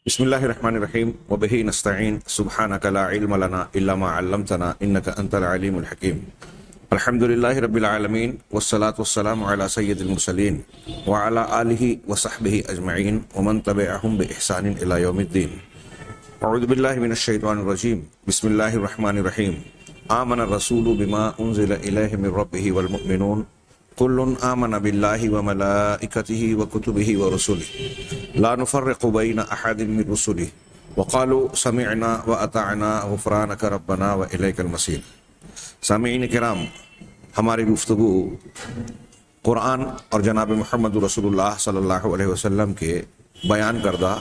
بسم اللہ الرحمن الرحیم وبہ نستعین سبحانک لا علم لنا الا ما علمتنا انک انت العلیم الحکیم الحمد للہ رب العالمین والصلاة والسلام علی سید المرسلین وعلی آلہ وصحبہ اجمعین ومن تبعہم بإحسان الی یوم الدین. اعوذ باللہ من الشیطان الرجیم. بسم اللہ الرحمن الرحیم. آمن الرسول بما انزل الیہ من ربہ والمؤمنون کل آمن باللہ وملائکتہ وکتبہ ورسلہ لا نفرق بین احد من رسلہ وقالوا سمعنا واطعنا غفرانک ربنا والیک المصیر. سامعین کرام، ہماری گفتگو قرآن اور جناب محمد رسول اللہ صلی اللہ علیہ وسلم کے بیان کردہ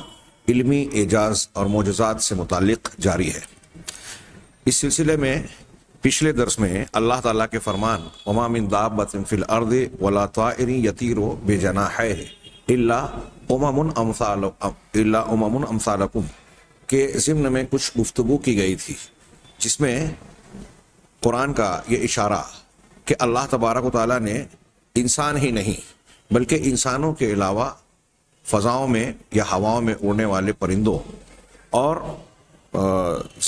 علمی اعجاز اور معجزات سے متعلق جاری ہے. اس سلسلے میں پچھلے درس میں اللہ تعالیٰ کے فرمان وما من دابۃ فی الارض ولا طائر یطیر بجناحیہ الا امم امثالکم کے ضمن میں کچھ گفتگو کی گئی تھی، جس میں قرآن کا یہ اشارہ کہ اللہ تبارک و تعالیٰ نے انسان ہی نہیں بلکہ انسانوں کے علاوہ فضاؤں میں یا ہواؤں میں اڑنے والے پرندوں اور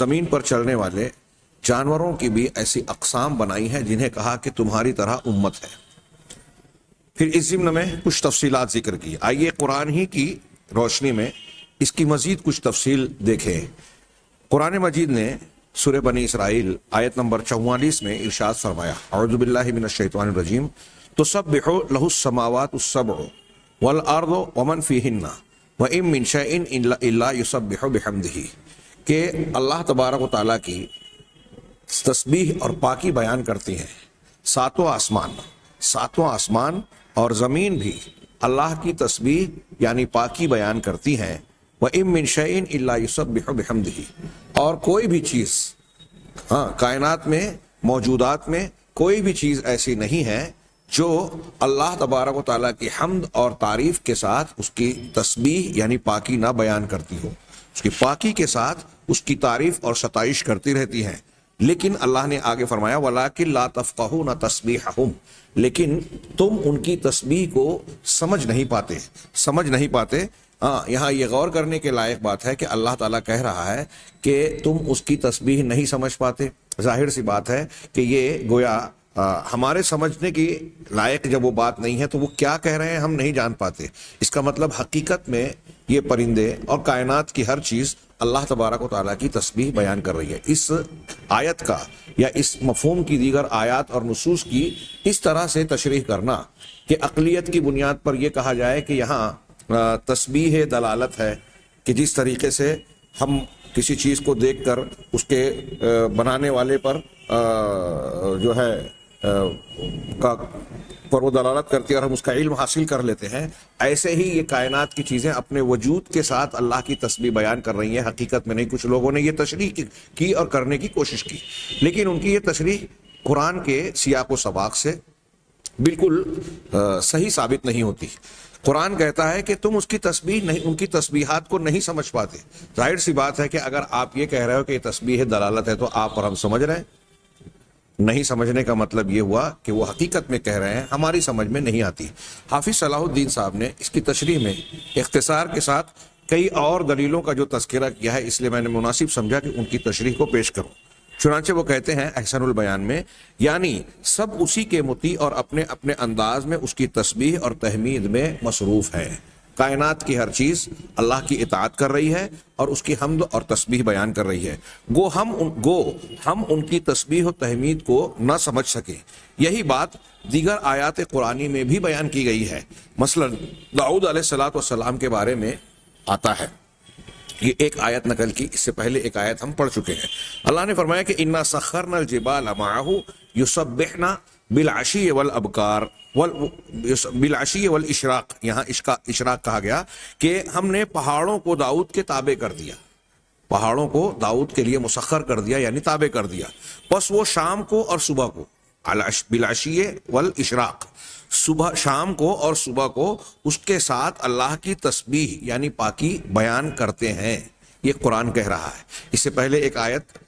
زمین پر چلنے والے جانوروں کی بھی ایسی اقسام بنائی ہیں جنہیں کہا کہ تمہاری طرح امت ہے. پھر اس ضمن میں کچھ تفصیلات ذکر کی. آئیے قرآن ہی کی روشنی میں اس کی مزید کچھ تفصیل دیکھیں. قرآن مجید نے سورہ بنی اسرائیل آیت نمبر 44 میں ارشاد فرمایا اعوذ باللہ من الشیطان الرجیم تسبح لہ السماوات السبع والارض ومن فیہن وان من شیء الا یسبح بحمدہ، کہ اللہ تبارک و تعالیٰ کی تسبیح اور پاکی بیان کرتی ہیں ساتوں آسمان اور زمین بھی اللہ کی تسبیح یعنی پاکی بیان کرتی ہیں. وَإِن مِّن شَيْءٍ إِلَّا يُسَبِّحُ بِحَمْدِهِ، اور کوئی بھی چیز کائنات میں موجودات میں کوئی بھی چیز ایسی نہیں ہے جو اللہ تبارک و تعالیٰ کی حمد اور تعریف کے ساتھ اس کی تسبیح یعنی پاکی نہ بیان کرتی ہو. اس کی پاکی کے ساتھ اس کی تعریف اور ستائش کرتی رہتی ہیں. لیکن اللہ نے آگے فرمایا وَلَٰكِن لَا تَفْقَهُونَ تَسْبِيحَهُمْ، لیکن تم ان کی تسبیح کو سمجھ نہیں پاتے. یہاں یہ غور کرنے کے لائق بات ہے کہ اللہ تعالیٰ کہہ رہا ہے کہ تم اس کی تسبیح نہیں سمجھ پاتے. ظاہر سی بات ہے کہ یہ گویا ہمارے سمجھنے کی لائق جب وہ بات نہیں ہے تو وہ کیا کہہ رہے ہیں ہم نہیں جان پاتے. اس کا مطلب حقیقت میں یہ پرندے اور کائنات کی ہر چیز اللہ تبارک و تعالیٰ کی تسبیح بیان کر رہی ہے. اس آیت کا یا اس مفہوم کی دیگر آیات اور نصوص کی اس طرح سے تشریح کرنا کہ عقلیت کی بنیاد پر یہ کہا جائے کہ یہاں تسبیح دلالت ہے کہ جس طریقے سے ہم کسی چیز کو دیکھ کر اس کے بنانے والے پر جو ہے پر وہ دلالت کرتی ہے اور ہم اس کا علم حاصل کر لیتے ہیں، ایسے ہی یہ کائنات کی چیزیں اپنے وجود کے ساتھ اللہ کی تسبیح بیان کر رہی ہیں. حقیقت میں نہیں. کچھ لوگوں نے یہ تشریح کی اور کرنے کی کوشش کی، لیکن ان کی یہ تشریح قرآن کے سیاق و سباق سے بالکل صحیح ثابت نہیں ہوتی. قرآن کہتا ہے کہ تم اس کی تسبیح نہیں، ان کی تسبیحات کو نہیں سمجھ پاتے. ظاہر سی بات ہے کہ اگر آپ یہ کہہ رہے ہو کہ یہ تسبیح دلالت ہے تو آپ اور ہم سمجھ رہے ہیں. نہیں سمجھنے کا مطلب یہ ہوا کہ وہ حقیقت میں کہہ رہے ہیں، ہماری سمجھ میں نہیں آتی. حافظ صلاح الدین صاحب نے اس کی تشریح میں اختصار کے ساتھ کئی اور دلیلوں کا جو تذکرہ کیا ہے، اس لیے میں نے مناسب سمجھا کہ ان کی تشریح کو پیش کروں. چنانچہ وہ کہتے ہیں احسن البیان میں، یعنی سب اسی کے مطیع اور اپنے اپنے انداز میں اس کی تسبیح اور تحمید میں مصروف ہے. کائنات کی ہر چیز اللہ کی اطاعت کر رہی ہے اور اس کی حمد اور تسبیح بیان کر رہی ہے. گو ہم ان کی تسبیح و تحمید کو نہ سمجھ سکیں. یہی بات دیگر آیات قرآنی میں بھی بیان کی گئی ہے. مثلا داؤد علیہ السلام کے بارے میں آتا ہے، یہ ایک آیت نقل کی، اس سے پہلے ایک آیت ہم پڑھ چکے ہیں. اللہ نے فرمایا کہ انا سخرنا الجبال معه یسبحنا بالعشی والابکار بالعشی والاشراق. یہاں اشراق کہا گیا کہ ہم نے پہاڑوں کو داؤد کے تابع کر دیا، پہاڑوں کو داؤد کے لیے مسخر کر دیا یعنی تابع کر دیا. پس وہ شام کو اور صبح کو بالعشی والاشراق، صبح شام کو اور صبح کو اس کے ساتھ اللہ کی تسبیح یعنی پاکی بیان کرتے ہیں. یہ قرآن کہہ رہا ہے. اس سے پہلے ایک آیت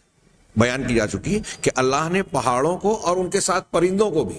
بیان کی جا چکی کہ اللہ نے پہاڑوں کو اور ان کے ساتھ پرندوں کو بھی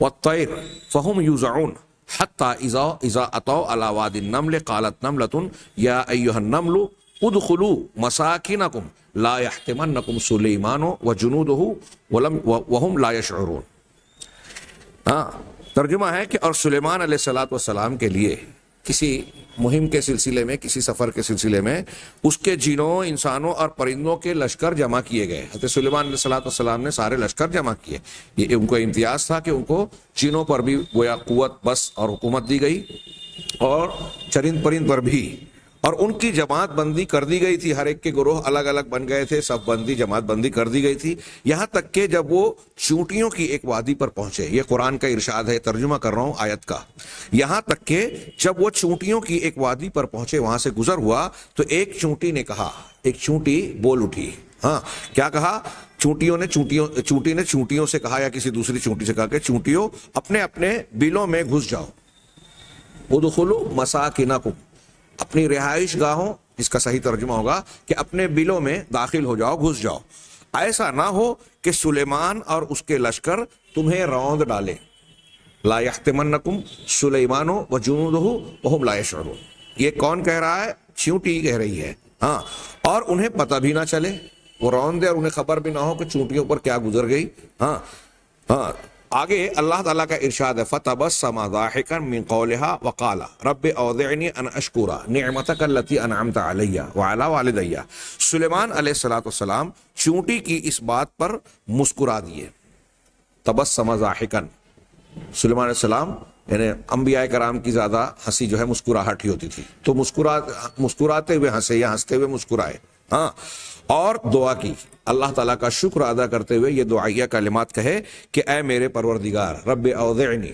والطير فهم يوزعون حتى إذا أتوا على واد النمل قالت نملة يا أيها النمل ادخلوا مساكنكم لا يحطمنكم سليمان وجنوده وهم لا يشعرون. ترجمہ ہے کہ اور سلیمان علیہ الصلوۃ والسلام کے لیے کسی مہم کے سلسلے میں، کسی سفر کے سلسلے میں اس کے جنوں، انسانوں اور پرندوں کے لشکر جمع کیے گئے. حضرت سلیمان علیہ الصلوۃ والسلام نے سارے لشکر جمع کیے. یہ ان کو امتیاز تھا کہ ان کو جنوں پر بھی گویا قوت بس اور حکومت دی گئی اور چرند پرند پر بھی، اور ان کی جماعت بندی کر دی گئی تھی. ہر ایک کے گروہ الگ الگ بن گئے تھے، سب بندی جماعت بندی کر دی گئی تھی. یہاں تک کہ جب وہ چونٹیوں کی ایک وادی پر پہنچے، یہ قرآن کا ارشاد ہے، ترجمہ کر رہا ہوں آیت کا. یہاں تک کہ جب وہ چونٹیوں کی ایک وادی پر پہنچے، وہاں سے گزر ہوا تو ایک چونٹی نے کہا، ایک چونٹی بول اٹھی. کیا کہا؟ چونٹی نے چونٹیوں سے کہا، یا کسی دوسری چونٹی سے کہا کہ چونٹیوں اپنے اپنے بلوں میں گھس جاؤ. ادخلوا مساکنکم، اپنی رہائش گاہوں، اس کا صحیح ترجمہ ہوگا کہ اپنے بلوں میں داخل ہو جاؤ، گھس جاؤ. ایسا نہ ہو کہ سلیمان اور اس کے لشکر تمہیں روند ڈالے. لا یحطمنکم سلیمان وجنودہ وہم لا یشعرون. یہ کون کہہ رہا ہے؟ چونٹی کہہ رہی ہے. اور انہیں پتہ بھی نہ چلے، وہ روند دے اور انہیں خبر بھی نہ ہو کہ چونٹیوں پر کیا گزر گئی. آگے اللہ تعالیٰ کا ارشاد ہے فَتَبَسَّمَ ضَاحِكًا مِّن قَوْلِهَا وَقَالَ رَبِّ أَوْزِعْنِي أَنْ أَشْكُرَ نِعْمَتَكَ الَّتِي أَنْعَمْتَ عَلَيَّ وَعَلَىٰ وَالِدَيَّ. سلیمان علیہ السلام چونٹی کی اس بات پر مسکرا دیے. تبسم ضاحکاً، سلیمان علیہ السلام یعنی انبیاء کرام کی زیادہ ہنسی جو ہے مسکراہٹ ہی ہوتی تھی، تو مسکراتے ہوئے ہنسے یا ہنستے ہوئے مسکرائے. اور دعا کی، اللہ تعالیٰ کا شکر ادا کرتے ہوئے یہ دعائیہ کلمات کہے کہ اے میرے پروردگار، رب اوزعنی،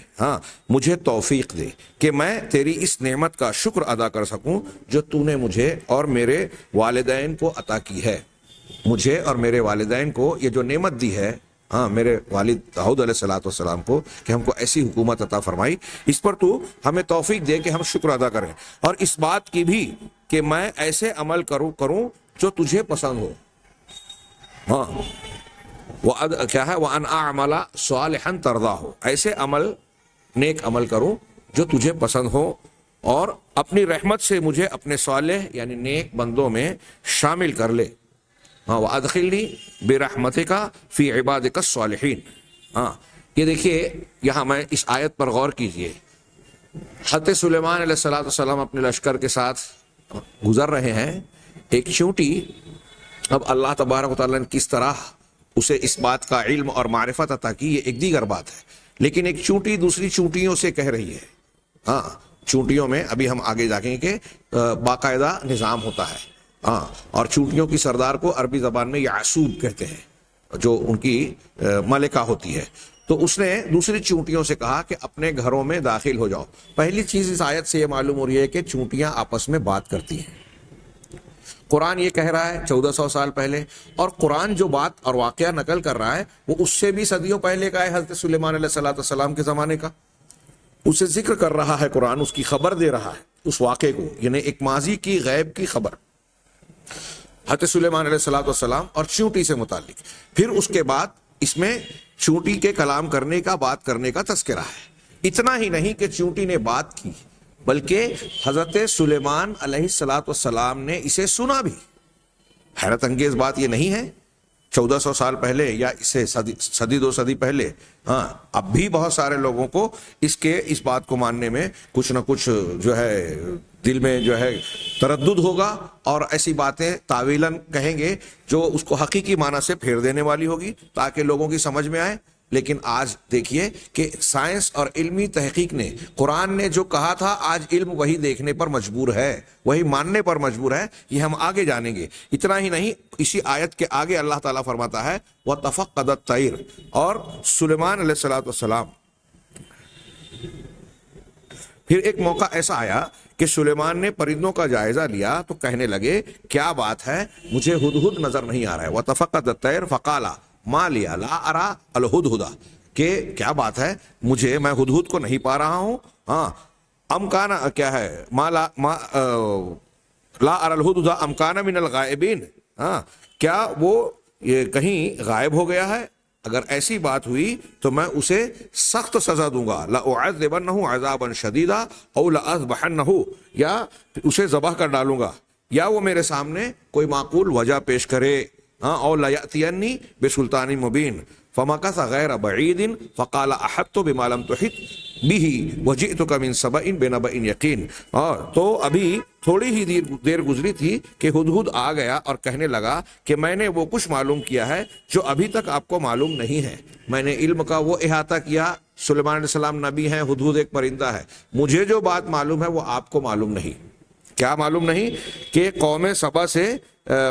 مجھے توفیق دے کہ میں تیری اس نعمت کا شکر ادا کر سکوں جو تو نے مجھے اور میرے والدین کو عطا کی ہے. مجھے اور میرے والدین کو یہ جو نعمت دی ہے، میرے والد داؤد علیہ السلام کو، کہ ہم کو ایسی حکومت عطا فرمائی، اس پر تو ہمیں توفیق دے کہ ہم شکر ادا کریں. اور اس بات کی بھی کہ میں ایسے عمل کروں جو تجھے پسند ہو. کیا ہے؟ وَأَنْ أَعْمَلَ صَالِحًا تَرْضَاهُ، ایسے نیک عمل کروں جو تجھے پسند ہو، اور اپنی رحمت سے مجھے اپنے صالح یعنی نیک بندوں میں شامل کر لے. وَأَدْخِلْنِي بِرَحْمَتِكَ فِي عِبَادِكَ الصَّالِحِينَ. یہ دیکھیے یہاں میں اس آیت پر غور کیجئے. حضرت سلیمان علیہ السلام اپنے لشکر کے ساتھ گزر رہے ہیں. ایک چونٹی، اب اللہ تبارک و تعالیٰ نے کس طرح اسے اس بات کا علم اور معرفت عطا کی، یہ ایک دیگر بات ہے. لیکن ایک چونٹی دوسری چونٹیوں سے کہہ رہی ہے. چونٹیوں میں ابھی ہم آگے جائیں گے کہ باقاعدہ نظام ہوتا ہے. اور چونٹیوں کی سردار کو عربی زبان میں یعصوب کہتے ہیں، جو ان کی ملکہ ہوتی ہے. تو اس نے دوسری چونٹیوں سے کہا کہ اپنے گھروں میں داخل ہو جاؤ. پہلی چیز اس آیت سے یہ معلوم ہو رہی ہے کہ چونٹیاں آپس میں بات کرتی ہیں. قرآن یہ کہہ رہا ہے 1400 سال پہلے، اور قرآن جو بات اور واقعہ نقل کر رہا ہے وہ اس سے بھی صدیوں پہلے کا ہے، حضرت سلیمان علیہ السلام کے زمانے کا. اسے ذکر کر رہا ہے قرآن، اس کی خبر دے رہا ہے اس واقعے کو، یعنی ایک ماضی کی غیب کی خبر حضرت سلیمان علیہ السلام اور چونٹی سے متعلق. پھر اس کے بعد اس میں چونٹی کے کلام کرنے کا، بات کرنے کا تذکرہ ہے. اتنا ہی نہیں کہ چونٹی نے بات کی، بلکہ حضرت سلیمان علیہ السلام نے اسے سنا بھی. حیرت انگیز بات یہ نہیں ہے 1400 سال پہلے یا اسے صدی دو صدی پہلے، اب بھی بہت سارے لوگوں کو اس بات کو ماننے میں کچھ نہ کچھ جو ہے دل میں جو ہے تردد ہوگا، اور ایسی باتیں تاویلاً کہیں گے جو اس کو حقیقی معنی سے پھیر دینے والی ہوگی تاکہ لوگوں کی سمجھ میں آئے. لیکن آج دیکھیے کہ سائنس اور علمی تحقیق نے، قرآن نے جو کہا تھا، آج علم وہی دیکھنے پر مجبور ہے، وہی ماننے پر مجبور ہے. یہ ہم آگے جانیں گے. اتنا ہی نہیں، اسی آیت کے آگے اللہ تعالیٰ فرماتا ہے وَتَفَقَّدَ الطَّيْرُ، اور سلیمان علیہ السلام پھر ایک موقع ایسا آیا کہ سلیمان نے پرندوں کا جائزہ لیا تو کہنے لگے کیا بات ہے، مجھے ہدہد نظر نہیں آ رہا ہے. وَتَفَقَّدَ الطَّيْرُ فَقَالَ مَا لِيَ لَا أَرَىٰ الْهُدْهُدَ، کہ کیا بات ہے، میں ہدہد کو نہیں پا رہا ہوں. امکان کیا ہے، لا أَرَى الْهُدْهُدَ أَمْ كَانَ مِنَ الْغَائِبِينَ، کیا وہ کہیں غائب ہو گیا ہے، اگر ایسی بات ہوئی تو میں اسے سخت سزا دوں گا، لأعذبنہ عذابا شدیدا او لأذبحنہ، یا اسے ذبح کر ڈالوں گا، یا وہ میرے سامنے کوئی معقول وجہ پیش کرے، او لیأتینی بسلطان مبین، فمکث غیر بعید فقال احطت بما لم تحط به وجئتک من سبأ بنبأ یقین۔ اور تو ابھی تھوڑی ہی دیر گزری تھی کہ ہدہد آ گیا اور کہنے لگا کہ میں نے وہ کچھ معلوم کیا ہے جو ابھی تک آپ کو معلوم نہیں ہے، میں نے علم کا وہ احاطہ کیا، سلیمان علیہ السلام نبی ہیں، ہدہد ایک پرندہ ہے، مجھے جو بات معلوم ہے وہ آپ کو معلوم نہیں۔ کیا معلوم نہیں؟ کہ قوم سبا سے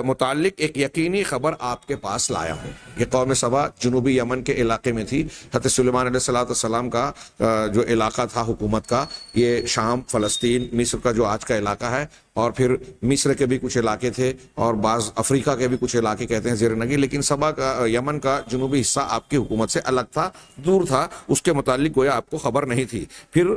متعلق ایک یقینی خبر آپ کے پاس لایا ہوں۔ یہ قوم سبا جنوبی یمن کے علاقے میں تھی۔ حضرت سلیمان علیہ السلام کا جو علاقہ تھا حکومت کا، یہ شام، فلسطین، مصر کا جو آج کا علاقہ ہے، اور پھر مصر کے بھی کچھ علاقے تھے اور بعض افریقہ کے بھی کچھ علاقے کہتے ہیں زیر نگی، لیکن سبا کا یمن کا جنوبی حصہ آپ کی حکومت سے الگ تھا، دور تھا، اس کے متعلق گویا آپ کو خبر نہیں تھی۔ پھر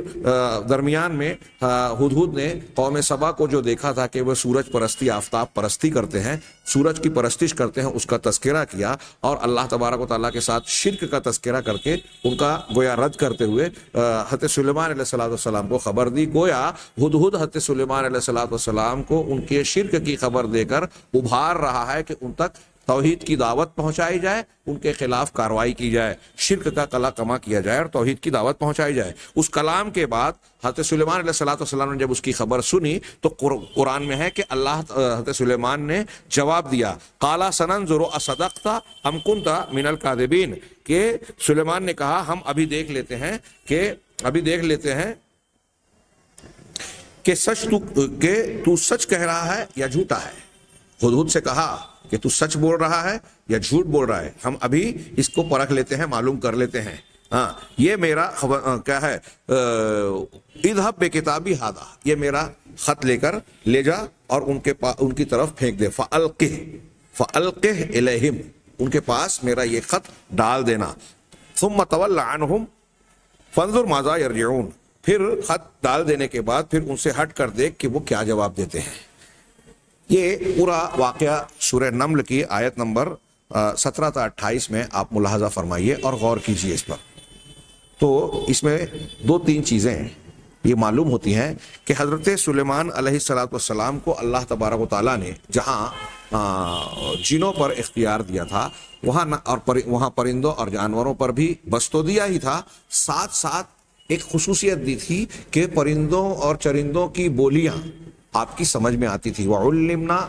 درمیان میں ہدہد نے قوم سبا کو جو دیکھا تھا کہ وہ سورج پرستی، آفتاب پرستی کرتے ہیں، سورج کی پرستش کرتے ہیں، اس کا تذکرہ کیا، اور اللہ تبارک و تعالیٰ کے ساتھ شرک کا تذکرہ کر کے ان کا گویا رد کرتے ہوئے حضرت سلیمان علیہ السلام کو خبر دی۔ گویا ہدہد حضرت سلیمان علیہ السلام کو ان کے شرک کی خبر دے کر ابھار رہا ہے کہ ان تک توحید کی دعوت پہنچائی جائے، ان کے خلاف کارروائی کی جائے، شرک کا قلع کما کیا جائے اور توحید کی دعوت پہنچائی جائے۔ اس کلام کے بعد حضرت سلیمان علیہ السلام نے جب اس کی خبر سنی تو قرآن میں ہے کہ اللہ حضرت سلیمان نے جواب دیا، قَالَ سَنَنظُرُ أَصَدَقْتَ أَمْ كُنْتَ مِنَ الْكَاذِبِينَ، کہ سلیمان نے کہا ہم ابھی دیکھ لیتے ہیں کہ تو سچ کہہ رہا ہے یا جھوٹا ہے۔ ہدہد سے کہا کہ تو سچ بول رہا ہے یا جھوٹ بول رہا ہے، ہم ابھی اس کو پرکھ لیتے ہیں، معلوم کر لیتے ہیں۔ ہاں، یہ میرا کیا ہے، اذهب بکتابی ھذا، یہ میرا خط لے کر لے جا اور ان کی طرف پھینک دے، فألقہ الیہم، ان کے پاس میرا یہ خط ڈال دینا، ثم تول عنہم فانظر ماذا یرجعون، پھر خط ڈال دینے کے بعد پھر ان سے ہٹ کر دیکھ کہ وہ کیا جواب دیتے ہیں۔ یہ پورا واقعہ سورہ نمل کی آیت نمبر 17 تا 28 میں آپ ملاحظہ فرمائیے اور غور کیجئے اس پر۔ تو اس میں 2-3 چیزیں یہ معلوم ہوتی ہیں کہ حضرت سلیمان علیہ السلام کو اللہ تبارک و تعالیٰ نے جہاں جنوں پر اختیار دیا تھا، وہاں پرندوں اور جانوروں پر بھی بس تو دیا ہی تھا، ساتھ ساتھ ایک خصوصیت دی تھی کہ پرندوں اور چرندوں کی بولیاں آپ کی سمجھ میں آتی تھی۔ وَعُلِّمْنَا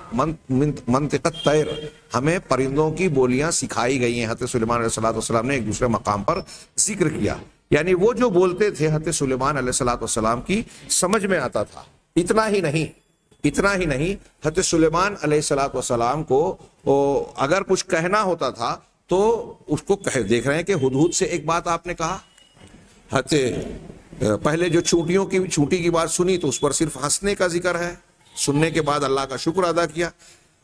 مَنْطِقَ الطَّيْرِ، ہمیں پرندوں کی بولیاں سکھائی گئی ہیں۔ حضرت سلیمان علیہ السلام نے ایک دوسرے مقام پر ذکر کیا، یعنی وہ جو بولتے تھے حضرت سلیمان علیہ السلام کی سمجھ میں آتا تھا۔ اتنا ہی نہیں، حضرت سلیمان علیہ السلام کو اگر کچھ کہنا ہوتا تھا تو اس کو دیکھ رہے ہیں کہ ہدہد سے ایک بات آپ نے کہا، پہلے جو چونٹی کی بات سنی تو اس پر صرف ہنسنے کا ذکر ہے، سننے کے بعد اللہ کا شکر ادا کیا،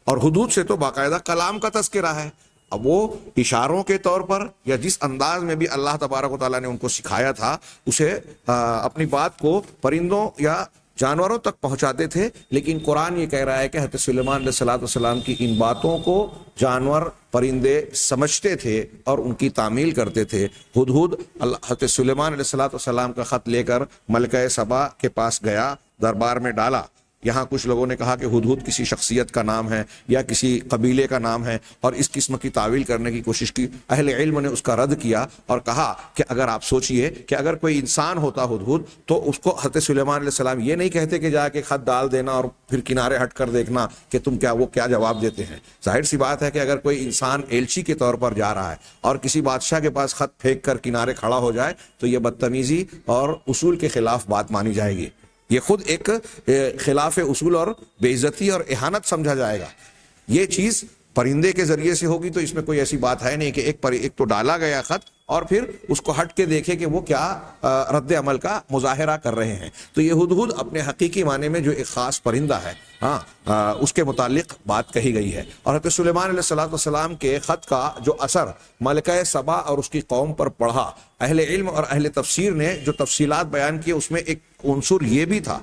اور ہدہد سے تو باقاعدہ کلام کا تذکرہ ہے۔ اب وہ اشاروں کے طور پر یا جس انداز میں بھی اللہ تبارک و تعالیٰ نے ان کو سکھایا تھا، اسے اپنی بات کو پرندوں یا جانوروں تک پہنچاتے تھے، لیکن قرآن یہ کہہ رہا ہے کہ حضرت سلیمان علیہ السلام کی ان باتوں کو جانور پرندے سمجھتے تھے اور ان کی تعمیل کرتے تھے۔ ہدہد حضرت سلیمان علیہ السلام کا خط لے کر ملکہ سبا کے پاس گیا، دربار میں ڈالا۔ یہاں کچھ لوگوں نے کہا کہ ہدہد کسی شخصیت کا نام ہے یا کسی قبیلے کا نام ہے، اور اس قسم کی تعویل کرنے کی کوشش کی۔ اہل علم نے اس کا رد کیا اور کہا کہ اگر آپ سوچئے کہ اگر کوئی انسان ہوتا ہدہد تو اس کو حضرت سلیمان علیہ السلام یہ نہیں کہتے کہ جا کے خط ڈال دینا اور پھر کنارے ہٹ کر دیکھنا کہ وہ کیا جواب دیتے ہیں۔ ظاہر سی بات ہے کہ اگر کوئی انسان ایلچی کے طور پر جا رہا ہے اور کسی بادشاہ کے پاس خط پھینک کر کنارے کھڑا ہو جائے تو یہ بدتمیزی اور اصول کے خلاف بات مانی جائے گی، یہ خود ایک خلاف اصول اور بے عزتی اور اہانت سمجھا جائے گا۔ یہ چیز پرندے کے ذریعے سے ہوگی تو اس میں کوئی ایسی بات ہے نہیں کہ ایک تو ڈالا گیا خط اور پھر اس کو ہٹ کے دیکھے کہ وہ کیا رد عمل کا مظاہرہ کر رہے ہیں۔ تو یہ ہدہد اپنے حقیقی معنی میں جو ایک خاص پرندہ ہے، اس کے متعلق بات کہی گئی ہے۔ اور حضرت سلیمان علیہ السلام کے خط کا جو اثر ملکہ سبا اور اس کی قوم پر پڑھا، اہل علم اور اہل تفسیر نے جو تفصیلات بیان کی اس میں ایک عنصر یہ بھی تھا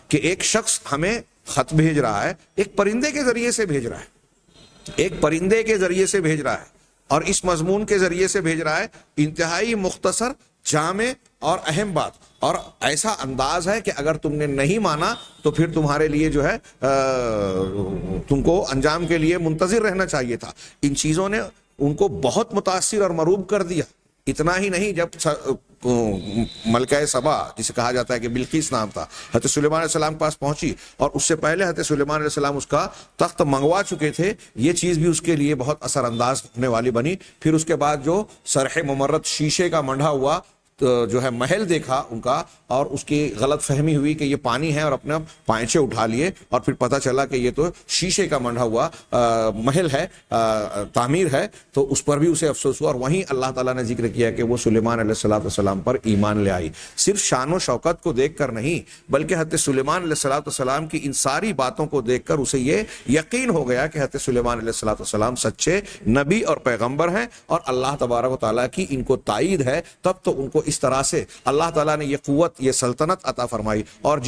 کہ ایک شخص ہمیں خط بھیج رہا ہے، ایک پرندے کے ذریعے سے بھیج رہا ہے، اور اس مضمون کے ذریعے سے بھیج رہا ہے انتہائی مختصر، جامع اور اہم بات، اور ایسا انداز ہے کہ اگر تم نے نہیں مانا تو پھر تمہارے لیے جو ہے تم کو انجام کے لیے منتظر رہنا چاہیے تھا۔ ان چیزوں نے ان کو بہت متاثر اور مروب کر دیا۔ اتنا ہی نہیں، جب ملکہ سبا جسے کہا جاتا ہے کہ بلقیس نام تھا، حضرت سلیمان علیہ السلام کے پاس پہنچی، اور اس سے پہلے حضرت سلیمان علیہ السلام اس کا تخت منگوا چکے تھے، یہ چیز بھی اس کے لیے بہت اثر انداز ہونے والی بنی۔ پھر اس کے بعد جو سرح ممرد شیشے کا منڈھا ہوا جو ہے محل دیکھا ان کا، اور اس کی غلط فہمی ہوئی کہ یہ پانی ہے، اور اپنے پائنچے اٹھا لیے، اور پھر پتہ چلا کہ یہ تو شیشے کا منڈھا ہوا محل ہے، تعمیر ہے، تو اس پر بھی اسے افسوس ہوا۔ اور وہیں اللہ تعالیٰ نے ذکر کیا کہ وہ سلیمان علیہ السلام پر ایمان لے آئی، صرف شان و شوکت کو دیکھ کر نہیں، بلکہ حضرت سلیمان علیہ السلام کی ان ساری باتوں کو دیکھ کر اسے یہ یقین ہو گیا کہ حضرت سلیمان علیہ السلام سچے نبی اور پیغمبر ہیں، اور اللہ تبارک و تعالیٰ کی ان کو تائید ہے۔ تب تو ان کو اس طرح سے اللہ تعالیٰ نے یہ قوت، یہ سلطنت عطا فرمائی، اور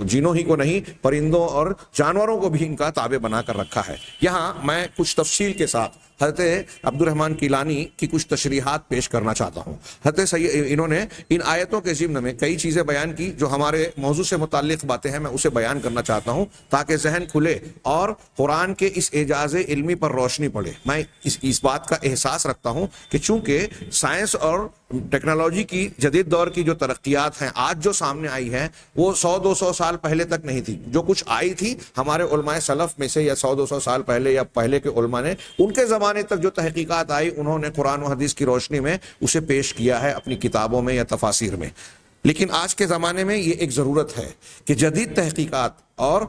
جنوں ہی کو نہیں، پرندوں اور جانوروں کو بھی ان کا تابع بنا کر رکھا ہے۔ یہاں میں کچھ تفصیل کے ساتھ حضرت عبد الرحمن کیلانی کی کچھ تشریحات پیش کرنا چاہتا ہوں۔ انہوں نے ان آیتوں کے ضمن میں کئی چیزیں بیان کی جو ہمارے موضوع سے متعلق باتیں ہیں، میں اسے بیان کرنا چاہتا ہوں تاکہ ذہن کھلے اور قرآن کے اس اعجاز علمی پر روشنی پڑے۔ میں اس بات کا احساس رکھتا ہوں کہ چونکہ سائنس اور ٹیکنالوجی کی جدید دور کی جو ترقیات ہیں آج جو سامنے آئی ہیں، وہ 100-200 سال پہلے تک نہیں تھی۔ جو کچھ آئی تھی ہمارے علماء سلف میں سے، یا 100-200 سال پہلے یا پہلے کے علماء نے، ان کے زمانے تک جو تحقیقات آئی انہوں نے قرآن و حدیث کی روشنی میں اسے پیش کیا ہے اپنی کتابوں میں یا تفاسیر میں۔ لیکن آج کے زمانے میں یہ ایک ضرورت ہے کہ جدید تحقیقات اور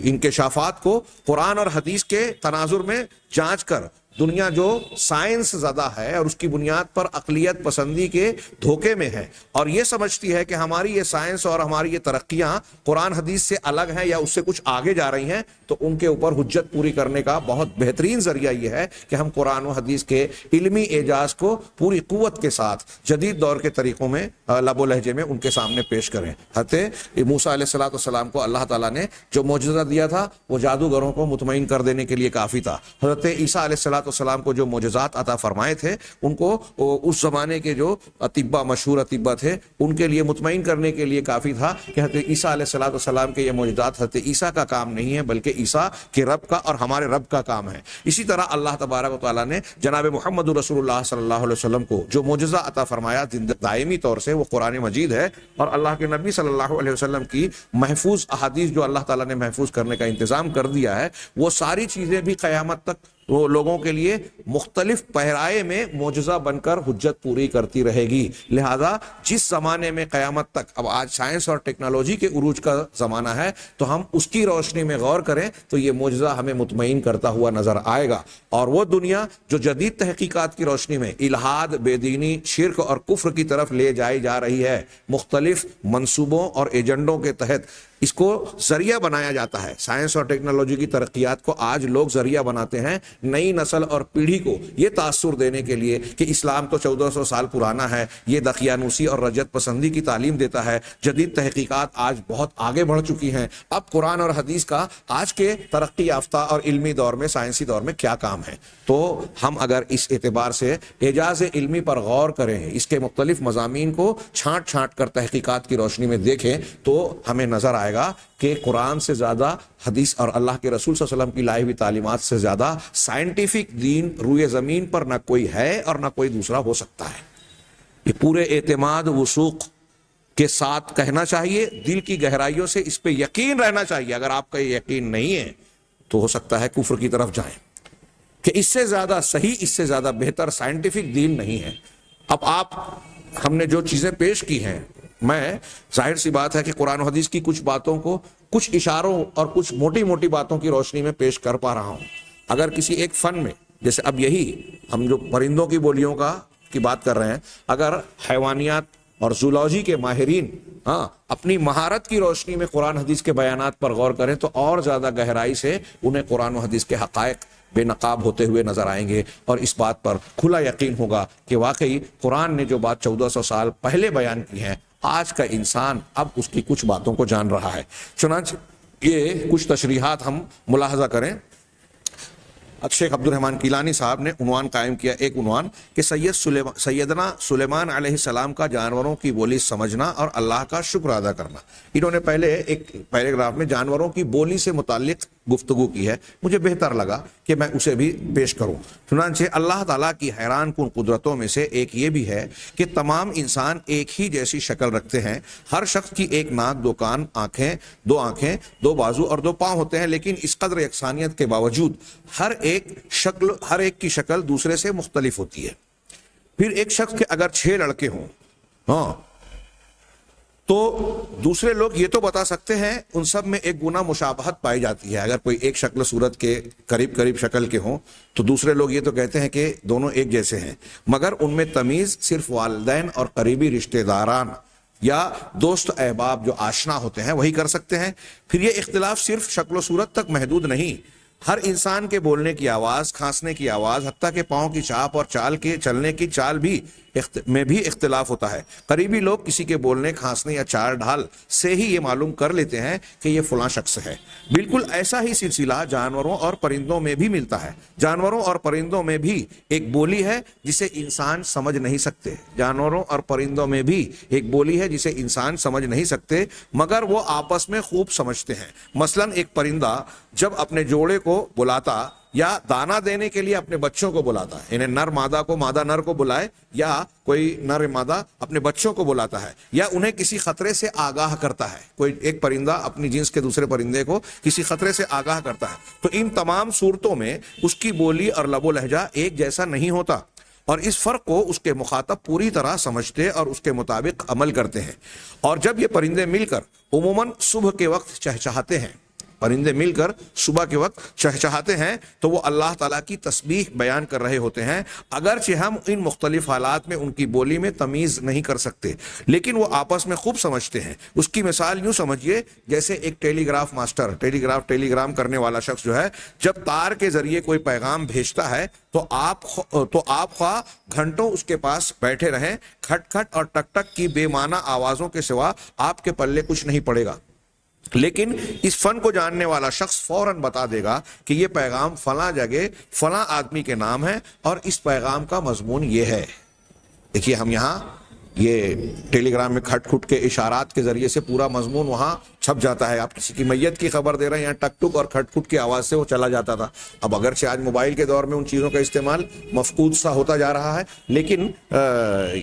انکشافات کو قرآن اور حدیث کے تناظر میں جانچ کر، دنیا جو سائنس زدہ ہے اور اس کی بنیاد پر عقلیت پسندی کے دھوکے میں ہے، اور یہ سمجھتی ہے کہ ہماری یہ سائنس اور ہماری یہ ترقیاں قرآن حدیث سے الگ ہیں یا اس سے کچھ آگے جا رہی ہیں، تو ان کے اوپر حجت پوری کرنے کا بہت بہترین ذریعہ یہ ہے کہ ہم قرآن و حدیث کے علمی اعجاز کو پوری قوت کے ساتھ جدید دور کے طریقوں میں، لب و لہجے میں ان کے سامنے پیش کریں۔ حضرت موسیٰ علیہ السلام کو اللہ تعالیٰ نے جو معجزہ دیا تھا وہ جادوگروں کو مطمئن کر دینے کے لیے کافی تھا۔ حضرت عیسیٰ علیہ السلام کو جو معجزات عطا فرمائے تھے، ان کو اس زمانے کے جو اطباء، مشہور اطباء تھے، ان کے لیے مطمئن کرنے کے لیے کافی تھا کہ حضرت عیسیٰ علیہ السلام کے یہ معجزات حضرت عیسیٰ کا کام نہیں ہے، بلکہ عیسیٰ کے رب کا اور ہمارے رب کا کام ہے۔ اسی طرح اللہ تبارک و تعالیٰ نے جناب محمد رسول اللہ صلی اللہ علیہ وسلم کو جو معجزہ عطا فرمایا دائمی طور سے، وہ قرآن مجید ہے، اور اللہ کے نبی صلی اللہ علیہ وسلم کی محفوظ احادیث جو اللہ تعالیٰ نے محفوظ کرنے کا انتظام کر دیا ہے، وہ ساری چیزیں بھی قیامت تک وہ لوگوں کے لیے مختلف پہرائے میں معجزہ بن کر حجت پوری کرتی رہے گی۔ لہذا جس زمانے میں قیامت تک، اب آج سائنس اور ٹیکنالوجی کے عروج کا زمانہ ہے، تو ہم اس کی روشنی میں غور کریں تو یہ معجزہ ہمیں مطمئن کرتا ہوا نظر آئے گا۔ اور وہ دنیا جو جدید تحقیقات کی روشنی میں الحاد، بے دینی، شرک اور کفر کی طرف لے جائی جا رہی ہے، مختلف منصوبوں اور ایجنڈوں کے تحت اس کو ذریعہ بنایا جاتا ہے۔ سائنس اور ٹیکنالوجی کی ترقیات کو آج لوگ ذریعہ بناتے ہیں نئی نسل اور پیڑھی کو یہ تاثر دینے کے لیے کہ اسلام تو 1400 سال پرانا ہے، یہ دقیانوسی اور رجت پسندی کی تعلیم دیتا ہے، جدید تحقیقات آج بہت آگے بڑھ چکی ہیں، اب قرآن اور حدیث کا آج کے ترقی یافتہ اور علمی دور میں، سائنسی دور میں کیا کام ہے۔ تو ہم اگر اس اعتبار سے اعجاز علمی پر غور کریں، اس کے مختلف مضامین کو چھانٹ چھانٹ کر تحقیقات کی روشنی میں دیکھیں، تو ہمیں نظر آئے گا کہ قرآن سے زیادہ، حدیث اور اللہ کے رسول صلی اللہ علیہ وسلم کی لائی ہوئی تعلیمات سے زیادہ سائنٹیفک دین روئے زمین پر نہ کوئی ہے اور نہ کوئی دوسرا ہو سکتا ہے۔ یہ پورے اعتماد، وثوق کے ساتھ کہنا چاہیے، دل کی گہرائیوں سے اس پہ یقین رہنا چاہیے۔ اگر آپ کا یہ یقین نہیں ہے تو ہو سکتا ہے کفر کی طرف جائیں، کہ اس سے زیادہ صحیح، اس سے زیادہ بہتر سائنٹیفک دین نہیں ہے۔ اب ہم نے جو چیزیں پیش کی ہیں، میں ظاہر سی بات ہے کہ قرآن و حدیث کی کچھ باتوں کو کچھ اشاروں اور کچھ موٹی موٹی باتوں کی روشنی میں پیش کر پا رہا ہوں۔ اگر کسی ایک فن میں، جیسے اب یہی ہم جو پرندوں کی بولیوں کی بات کر رہے ہیں، اگر حیوانیات اور زولوجی کے ماہرین اپنی مہارت کی روشنی میں قرآن حدیث کے بیانات پر غور کریں تو اور زیادہ گہرائی سے انہیں قرآن و حدیث کے حقائق بے نقاب ہوتے ہوئے نظر آئیں گے، اور اس بات پر کھلا یقین ہوگا کہ واقعی قرآن نے جو بات 1400 سال پہلے بیان کی ہے، آج کا انسان اب اس کی کچھ باتوں کو جان رہا ہے۔ چنانچہ یہ کچھ تشریحات ہم ملاحظہ کریں۔ شیخ عبد الرحمن کیلانی صاحب نے عنوان قائم کیا، ایک عنوان کہ سیدنا سلیمان علیہ السلام کا جانوروں کی بولی سمجھنا اور اللہ کا شکر ادا کرنا۔ انہوں نے پہلے ایک پیراگراف میں جانوروں کی بولی سے متعلق گفتگو کی ہے، مجھے بہتر لگا کہ میں اسے بھی پیش کروں۔ چنانچہ اللہ تعالیٰ کی حیران کن قدرتوں میں سے ایک یہ بھی ہے کہ تمام انسان ایک ہی جیسی شکل رکھتے ہیں، ہر شخص کی ایک ناک، دو کان، آنکھیں، دو بازو اور دو پاؤں ہوتے ہیں، لیکن اس قدر یکسانیت کے باوجود ہر ایک کی شکل دوسرے سے مختلف ہوتی ہے۔ پھر ایک شخص کے اگر 6 لڑکے ہوں تو دوسرے لوگ یہ تو بتا سکتے ہیں ان سب میں ایک گنا مشابہت پائی جاتی ہے۔ اگر کوئی ایک شکل صورت کے قریب شکل کے ہوں تو دوسرے لوگ یہ تو کہتے ہیں کہ دونوں ایک جیسے ہیں، مگر ان میں تمیز صرف والدین اور قریبی رشتہ داران یا دوست احباب جو آشنا ہوتے ہیں وہی کر سکتے ہیں۔ پھر یہ اختلاف صرف شکل و صورت تک محدود نہیں، ہر انسان کے بولنے کی آواز، کھانسنے کی آواز، حتیٰ کہ پاؤں کی چاپ اور چلنے کی چال میں بھی اختلاف ہوتا ہے۔ قریبی لوگ کسی کے بولنے، کھانسنے یا چال ڈھال سے ہی یہ معلوم کر لیتے ہیں کہ یہ فلاں شخص ہے۔ بالکل ایسا ہی سلسلہ جانوروں اور پرندوں میں بھی ملتا ہے۔ جانوروں اور پرندوں میں بھی ایک بولی ہے جسے انسان سمجھ نہیں سکتے۔ جانوروں اور پرندوں میں بھی ایک بولی ہے جسے انسان سمجھ نہیں سکتے، مگر وہ آپس میں خوب سمجھتے ہیں۔ مثلا ایک پرندہ جب اپنے جوڑے کو بلاتا یا دانا دینے کے لیے اپنے بچوں کو بلاتا ہے، یعنی نر مادہ کو، مادہ نر کو بلائے، یا کوئی نر مادہ اپنے بچوں کو بلاتا ہے، یا انہیں کسی خطرے سے آگاہ کرتا ہے، کوئی ایک پرندہ اپنی جنس کے دوسرے پرندے کو کسی خطرے سے آگاہ کرتا ہے، تو ان تمام صورتوں میں اس کی بولی اور لب و لہجہ ایک جیسا نہیں ہوتا، اور اس فرق کو اس کے مخاطب پوری طرح سمجھتے اور اس کے مطابق عمل کرتے ہیں۔ اور جب یہ پرندے مل کر عموماً صبح کے وقت چہچہاتے ہیں، صبح کے وقت چہچہاتے ہیں تو وہ اللہ تعالیٰ کی تسبیح بیان کر رہے ہوتے ہیں، اگرچہ ہم ان مختلف حالات میں ان کی بولی میں تمیز نہیں کر سکتے، لیکن وہ آپس میں خوب سمجھتے ہیں۔ اس کی مثال یوں سمجھیے جیسے ایک ٹیلی گراف ماسٹر، ٹیلی گرام کرنے والا شخص جو ہے، جب تار کے ذریعے کوئی پیغام بھیجتا ہے تو آپ خواہ گھنٹوں اس کے پاس بیٹھے رہیں، کھٹ کھٹ اور ٹک ٹک کی بے معنی آوازوں کے سوا آپ کے پلے کچھ نہیں پڑے گا، لیکن اس فن کو جاننے والا شخص فوراً بتا دے گا کہ یہ پیغام فلاں جگہ فلاں آدمی کے نام ہے اور اس پیغام کا مضمون یہ ہے۔ دیکھیے ہم یہاں یہ ٹیلی گرام میں کھٹ کھٹ کے اشارات کے ذریعے سے پورا مضمون وہاں چھپ جاتا ہے۔ آپ کسی کی میت کی خبر دے رہے ہیں، یہاں ٹک ٹک اور کھٹ کھٹ کی آواز سے وہ چلا جاتا تھا۔ اب اگرچہ آج موبائل کے دور میں ان چیزوں کا استعمال مفقود سا ہوتا جا رہا ہے، لیکن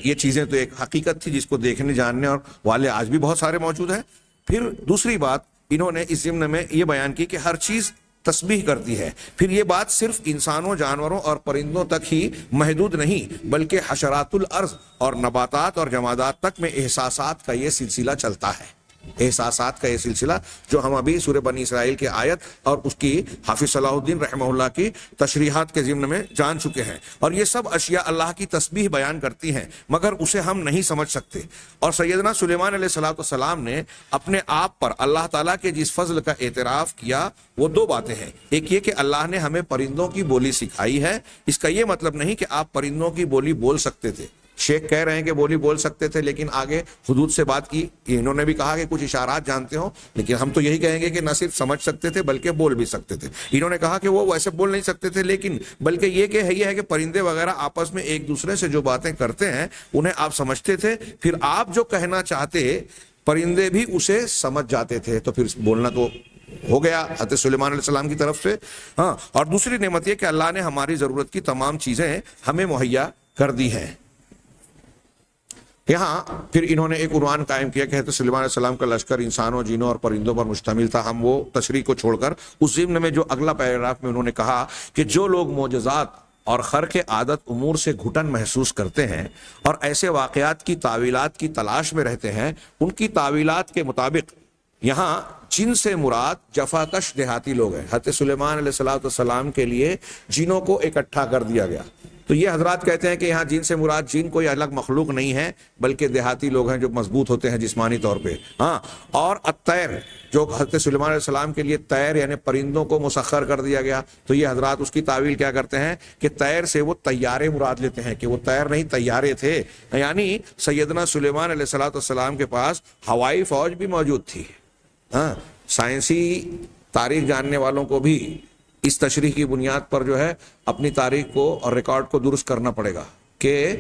یہ چیزیں تو ایک حقیقت تھی جس کو دیکھنے جاننے اور والے آج بھی بہت سارے موجود ہیں۔ پھر دوسری بات انہوں نے اس ضمن میں یہ بیان کی کہ ہر چیز تسبیح کرتی ہے۔ پھر یہ بات صرف انسانوں، جانوروں اور پرندوں تک ہی محدود نہیں، بلکہ حشرات الارض اور نباتات اور جمادات تک میں احساسات کا یہ سلسلہ چلتا ہے۔ احساسات کا یہ سلسلہ جو ہم ابھی سورہ بنی اسرائیل کے آیت اور اس کی حافظ صلاح الدین رحمہ اللہ کی تشریحات کے ضمن میں جان چکے ہیں، اور یہ سب اشیاء اللہ کی تسبیح بیان کرتی ہیں، مگر اسے ہم نہیں سمجھ سکتے۔ اور سیدنا سلیمان علیہ السلام نے اپنے آپ پر اللہ تعالیٰ کے جس فضل کا اعتراف کیا وہ 2 باتیں ہیں۔ ایک یہ کہ اللہ نے ہمیں پرندوں کی بولی سکھائی ہے، اس کا یہ مطلب نہیں کہ آپ پرندوں کی بولی بول سکتے تھے۔ شیخ کہہ رہے ہیں کہ بولی بول سکتے تھے، لیکن آگے حدود سے بات کی، انہوں نے بھی کہا کہ کچھ اشارات جانتے ہوں، لیکن ہم تو یہی کہیں گے کہ نہ صرف سمجھ سکتے تھے بلکہ بول بھی سکتے تھے۔ انہوں نے کہا کہ وہ ویسے بول نہیں سکتے تھے، لیکن بلکہ یہ ہے کہ پرندے وغیرہ آپس میں ایک دوسرے سے جو باتیں کرتے ہیں انہیں آپ سمجھتے تھے، پھر آپ جو کہنا چاہتے پرندے بھی اسے سمجھ جاتے تھے، تو پھر بولنا تو ہو گیا حضرت سلیمان علیہ السلام کی طرف سے۔ اور دوسری نعمت یہ کہ اللہ نے ہماری ضرورت کی تمام چیزیں ہمیں مہیا کر دی ہیں۔ یہاں پھر انہوں نے ایک عنوان قائم کیا کہ حضرت سلیمان علیہ السلام کا لشکر انسانوں، جنوں اور پرندوں پر مشتمل تھا۔ ہم وہ تشریح کو چھوڑ کر اس ضمن میں جو اگلا پیراگراف میں انہوں نے کہا کہ جو لوگ معجزات اور خرق عادت امور سے گھٹن محسوس کرتے ہیں اور ایسے واقعات کی تعویلات کی تلاش میں رہتے ہیں، ان کی تعویلات کے مطابق یہاں جن سے مراد جفاکش دیہاتی لوگ ہیں۔ حضرت سلیمان علیہ السلام کے لیے جنوں کو اکٹھا کر دیا گیا، تو یہ حضرات کہتے ہیں کہ یہاں جن سے مراد جن کوئی الگ مخلوق نہیں ہے بلکہ دیہاتی لوگ ہیں جو مضبوط ہوتے ہیں جسمانی طور پہ۔ اور الطیر، جو حضرت سلیمان علیہ السلام کے لیے طیر یعنی پرندوں کو مسخر کر دیا گیا، تو یہ حضرات اس کی تعویل کیا کرتے ہیں کہ طیر سے وہ طیارے مراد لیتے ہیں، کہ وہ طیر نہیں طیارے تھے، یعنی سیدنا سلیمان علیہ السلام کے پاس ہوائی فوج بھی موجود تھی۔ سائنسی تاریخ جاننے والوں کو بھی اس تشریح کی بنیاد پر جو ہے اپنی تاریخ کو اور ریکارڈ کو درست کرنا پڑے گا کہ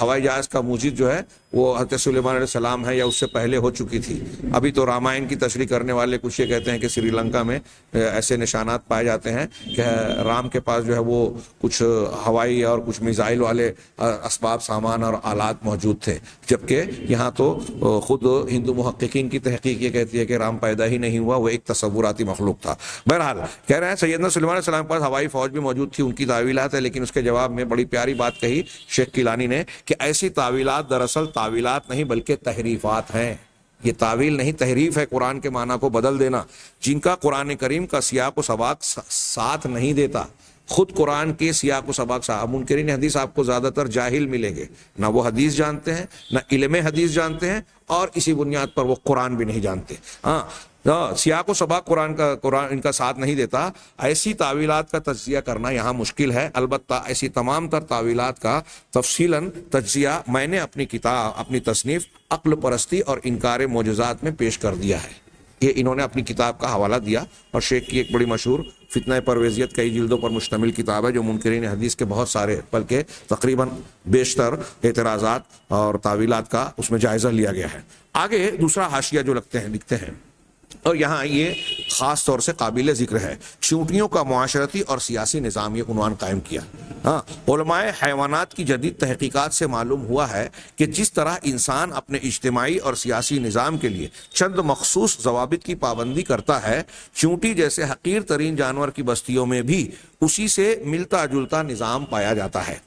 ہوائی جہاز کا موجد جو ہے وہ حضرت سلیمان علیہ السلام ہے یا اس سے پہلے ہو چکی تھی. ابھی تو رامائن کی تشریح کرنے والے کچھ یہ کہتے ہیں کہ سری لنکا میں ایسے نشانات پائے جاتے ہیں کہ رام کے پاس جو ہے وہ کچھ ہوائی اور کچھ میزائل والے اسباب سامان اور آلات موجود تھے، جبکہ یہاں تو خود ہندو محققین کی تحقیق یہ کہتی ہے کہ رام پیدا ہی نہیں ہوا، وہ ایک تصوراتی مخلوق تھا. بہرحال کہہ رہے ہیں سیدنا سلیمان علیہ السلام کے پاس ہوائی فوج بھی موجود تھی، ان کی تعویلات ہے، لیکن اس کے جواب میں بڑی پیاری بات کہی شیخ کیلانی نے کہ ایسی تعویلات دراصل تعویلات نہیں بلکہ تحریفات ہیں. یہ تعویل نہیں، تحریف ہے قرآن کے معنی کو بدل دینا، جن کا قرآن کریم کا سیاق و سباق ساتھ نہیں دیتا. خود قرآن کے سیاق و سباق صاحب منکرین حدیث آپ کو زیادہ تر جاہل ملیں گے، نہ وہ حدیث جانتے ہیں نہ علم حدیث جانتے ہیں، اور اسی بنیاد پر وہ قرآن بھی نہیں جانتے. سیاق و سباق قرآن ان کا ساتھ نہیں دیتا. ایسی تعویلات کا تجزیہ کرنا یہاں مشکل ہے، البتہ ایسی تمام تر تعویلات کا تفصیلاً تجزیہ میں نے اپنی کتاب، اپنی تصنیف عقل پرستی اور انکار معجزات میں پیش کر دیا ہے. یہ انہوں نے اپنی کتاب کا حوالہ دیا، اور شیخ کی ایک بڑی مشہور فتنہ پرویزیت کئی جلدوں پر مشتمل کتاب ہے جو منکرین حدیث کے بہت سارے بلکہ تقریباً بیشتر اعتراضات اور تعویلات کا اس میں جائزہ لیا گیا ہے. آگے دوسرا حاشیہ جو لکھتے ہیں، اور یہاں یہ خاص طور سے قابل ذکر ہے، چونٹیوں کا معاشرتی اور سیاسی نظام، یہ عنوان قائم کیا. علماء حیوانات کی جدید تحقیقات سے معلوم ہوا ہے کہ جس طرح انسان اپنے اجتماعی اور سیاسی نظام کے لیے چند مخصوص ضوابط کی پابندی کرتا ہے، چونٹی جیسے حقیر ترین جانور کی بستیوں میں بھی اسی سے ملتا جلتا نظام پایا جاتا ہے.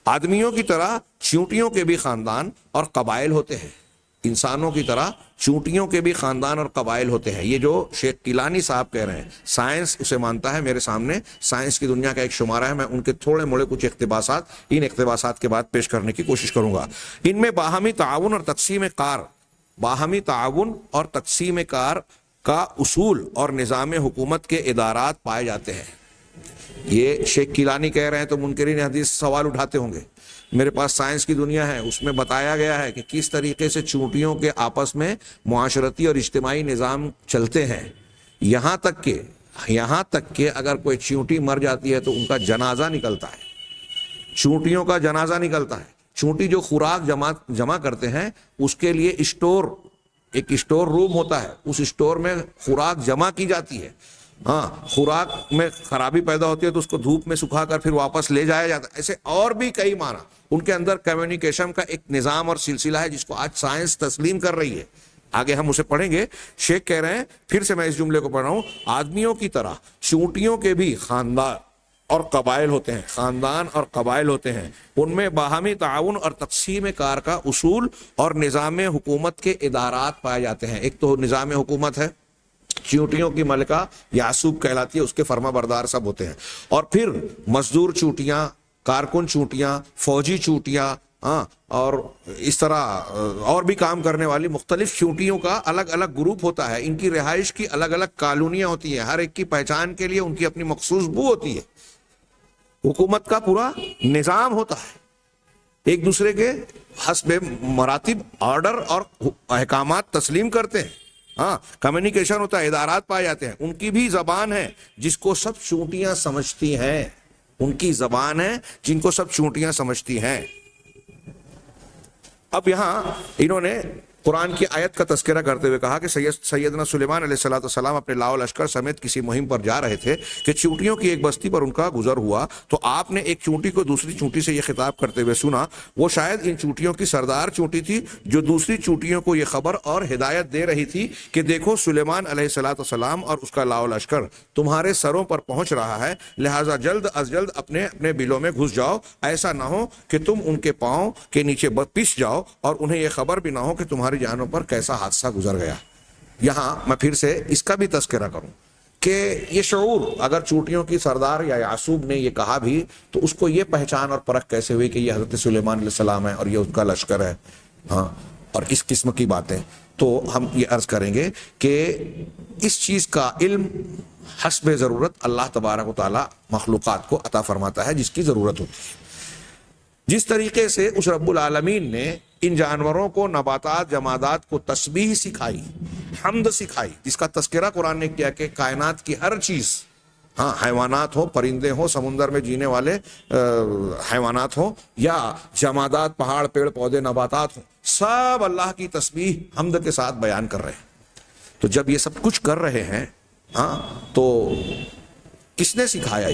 آدمیوں کی طرح چونٹیوں کے بھی خاندان اور قبائل ہوتے ہیں، انسانوں کی طرح چونٹیوں کے بھی خاندان اور قبائل ہوتے ہیں. یہ جو شیخ کیلانی صاحب کہہ رہے ہیں، سائنس اسے مانتا ہے. میرے سامنے سائنس کی دنیا کا ایک شمارہ ہے، میں ان کے تھوڑے موڑے کچھ اقتباسات ان اقتباسات کے بعد پیش کرنے کی کوشش کروں گا. ان میں باہمی تعاون اور تقسیم کار کا اصول اور نظام حکومت کے ادارات پائے جاتے ہیں. یہ شیخ کیلانی کہہ رہے ہیں تو منکرین حدیث سوال اٹھاتے ہوں گے. میرے پاس سائنس کی دنیا ہے، اس میں بتایا گیا ہے کہ کس طریقے سے چونٹیوں کے آپس میں معاشرتی اور اجتماعی نظام چلتے ہیں. یہاں تک کہ اگر کوئی چونٹی مر جاتی ہے تو ان کا جنازہ نکلتا ہے، چونٹیوں کا جنازہ نکلتا ہے. چونٹی جو خوراک جمع کرتے ہیں اس کے لیے ایک اسٹور روم ہوتا ہے، اس اسٹور میں خوراک جمع کی جاتی ہے. خوراک میں خرابی پیدا ہوتی ہے تو اس کو دھوپ میں سکھا کر پھر واپس لے جایا جاتا ہے. ایسے اور بھی کئی معنی. ان کے اندر کمیونیکیشن کا ایک نظام اور سلسلہ ہے جس کو آج سائنس تسلیم کر رہی ہے. آگے ہم اسے پڑھیں گے. شیخ کہہ رہے ہیں، پھر سے میں اس جملے کو پڑھ رہا ہوں، آدمیوں کی طرح چونٹیوں کے بھی خاندان اور قبائل ہوتے ہیں. ان میں باہمی تعاون اور تقسیم کار کا اصول اور نظام حکومت کے ادارات پائے جاتے ہیں. ایک تو نظام حکومت ہے، چونٹیوں کی ملکہ یعصوب کہلاتی ہے، اس کے فرما بردار سب ہوتے ہیں. اور پھر مزدور چونٹیاں، کارکن چونٹیاں، فوجی چونٹیاں، اور اس طرح اور بھی کام کرنے والی مختلف چونٹیوں کا الگ الگ گروپ ہوتا ہے. ان کی رہائش کی الگ الگ کالونیاں ہوتی ہیں، ہر ایک کی پہچان کے لیے ان کی اپنی مخصوص بو ہوتی ہے. حکومت کا پورا نظام ہوتا ہے، ایک دوسرے کے حسب مراتب آرڈر اور احکامات تسلیم کرتے ہیں. کمیونیکیشن ہوتا ہے، ادارات پائے جاتے ہیں. ان کی بھی زبان ہے جس کو سب چونٹیاں سمجھتی ہیں. ان کی زبان ہے جن کو سب چونٹیاں سمجھتی ہیں. اب یہاں انہوں نے قرآن کی آیت کا تذکرہ کرتے ہوئے کہا کہ سیدنا سلیمان علیہ السلام اپنے لاؤ لشکر سمیت کسی مہم پر جا رہے تھے کہ چونٹیوں کی ایک بستی پر ان کا گزر ہوا تو آپ نے ایک چونٹی کو دوسری چونٹی سے یہ خطاب کرتے ہوئے سنا. وہ شاید ان چونٹیوں کی سردار چونٹی تھی جو دوسری چونٹیوں کو یہ خبر اور ہدایت دے رہی تھی کہ دیکھو سلیمان علیہ السلام اور اس کا لاؤ لشکر تمہارے سروں پر پہنچ رہا ہے، لہٰذا جلد از جلد اپنے بلوں میں گھس جاؤ. ایسا نہ ہو کہ تم ان کے پاؤں کے نیچے پس جاؤ اور انہیں یہ خبر بھی نہ ہو کہ تمہاری جانوں پر کیسا حادثہ گزر گیا. یہاں میں پھر سے اس کا بھی تذکرہ کروں کہ یہ شعور اگر چونٹیوں کی سردار یا یعصوب نے یہ کہا بھی تو اس کو یہ پہچان اور پرکھ کیسے ہوئی کہ یہ حضرت سلیمان علیہ السلام ہے اور یہ اس کا لشکر ہے. اور اس قسم کی باتیں تو ہم یہ عرض کریں گے کہ اس چیز کا علم حسب ضرورت اللہ تبارک و تعالی مخلوقات کو عطا فرماتا ہے جس کی ضرورت ہوتی ہے. جس طریقے سے اس رب العالمین نے ان جانوروں کو، نباتات، جمادات کو تسبیح سکھائی، حمد سکھائی، جس کا تذکرہ قرآن نے کیا کہ کائنات کی ہر چیز ہاں حیوانات ہوں، پرندے ہوں، سمندر میں جینے والے حیوانات ہوں، یا جمادات، پہاڑ پیڑ پودے نباتات ہوں، سب اللہ کی تسبیح حمد کے ساتھ بیان کر رہے ہیں۔ تو جب یہ سب کچھ کر رہے ہیں ہاں تو کس نے سکھایا؟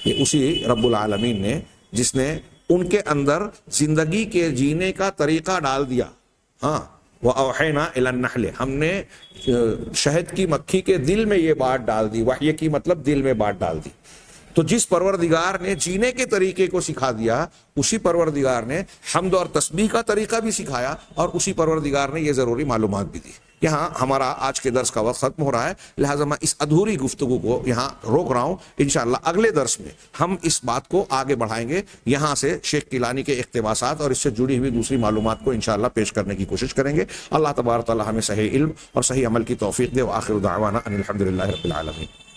یہ اسی رب العالمین نے، جس نے ان کے اندر زندگی کے جینے کا طریقہ ڈال دیا۔ ہاں وَأَوْحَيْنَا إِلَى النَّحْلِ، ہم نے شہد کی مکھی کے دل میں یہ بات ڈال دی، وحی کی مطلب دل میں بات ڈال دی۔ تو جس پروردگار نے جینے کے طریقے کو سکھا دیا، اسی پروردگار نے حمد اور تسبیح کا طریقہ بھی سکھایا، اور اسی پروردگار نے یہ ضروری معلومات بھی دی۔ یہاں ہمارا آج کے درس کا وقت ختم ہو رہا ہے، لہٰذا میں اس ادھوری گفتگو کو یہاں روک رہا ہوں۔ انشاءاللہ اگلے درس میں ہم اس بات کو آگے بڑھائیں گے، یہاں سے شیخ کیلانی کے اقتباسات اور اس سے جڑی ہوئی دوسری معلومات کو انشاءاللہ پیش کرنے کی کوشش کریں گے۔ اللہ تبارک و تعالی ہمیں صحیح علم اور صحیح عمل کی توفیق دے۔ وآخر دعوانا ان الحمد للہ رب العالمین۔